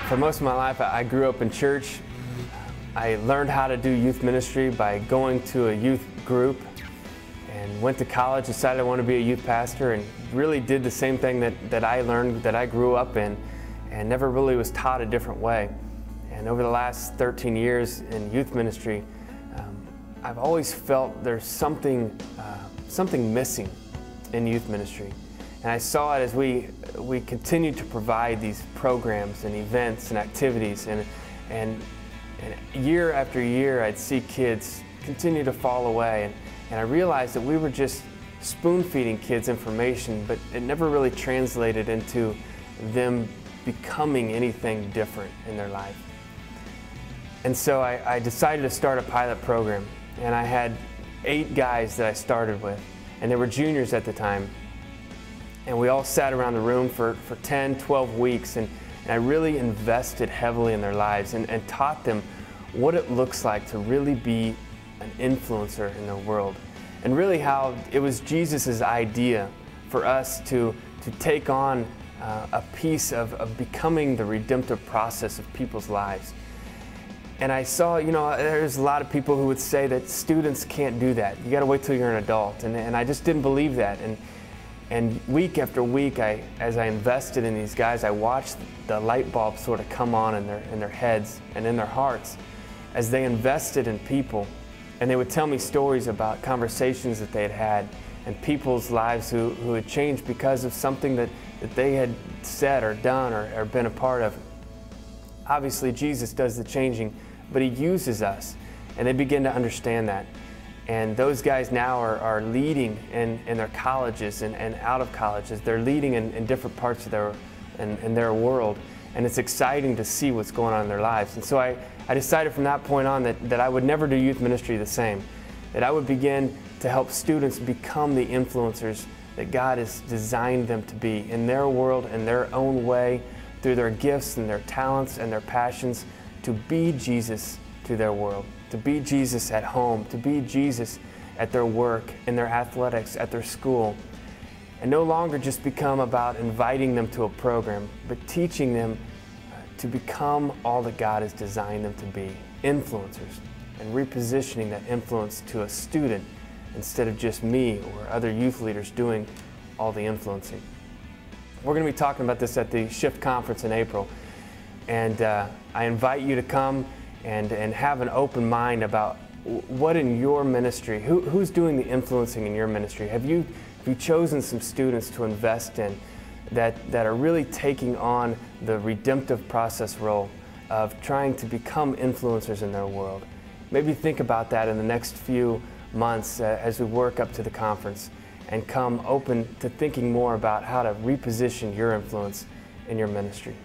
For most of my life, I grew up in church. I learned how to do youth ministry by going to a youth group and went to college, decided I wanted to be a youth pastor, and really did the same thing that I learned, that I grew up in, and never really was taught a different way. And over the last 13 years in youth ministry, I've always felt there's something missing in youth ministry. And I saw it as we continued to provide these programs and events and activities, and year after year I'd see kids continue to fall away, and I realized that we were just spoon-feeding kids information, but it never really translated into them becoming anything different in their life. And so I decided to start a pilot program, and I had 8 guys that I started with, and they were juniors at the time. And we all sat around the room for 10, 12 weeks, and I really invested heavily in their lives and taught them what it looks like to really be an influencer in their world. And really how it was Jesus' idea for us to take on a piece of becoming the redemptive process of people's lives. And I saw, there's a lot of people who would say that students can't do that. You got to wait till you're an adult. And I just didn't believe that. And week after week, as I invested in these guys, I watched the light bulb sort of come on in their heads and in their hearts as they invested in people. And they would tell me stories about conversations that they had had and people's lives who had changed because of something that they had said or done or been a part of. Obviously, Jesus does the changing, but He uses us, and they begin to understand that. And those guys now are leading in their colleges and out of colleges. They're leading in different parts of their world. And it's exciting to see what's going on in their lives. And so I decided from that point on that I would never do youth ministry the same. That I would begin to help students become the influencers that God has designed them to be in their world, in their own way, through their gifts and their talents and their passions, to be Jesus to their world. To be Jesus at home, to be Jesus at their work, in their athletics, at their school, and no longer just become about inviting them to a program, but teaching them to become all that God has designed them to be, influencers, and repositioning that influence to a student instead of just me or other youth leaders doing all the influencing. We're going to be talking about this at the Shift conference in April, and I invite you to come and have an open mind about what in your ministry, who's doing the influencing in your ministry. Have you chosen some students to invest in that are really taking on the redemptive process role of trying to become influencers in their world? Maybe think about that in the next few months as we work up to the conference, and come open to thinking more about how to reposition your influence in your ministry.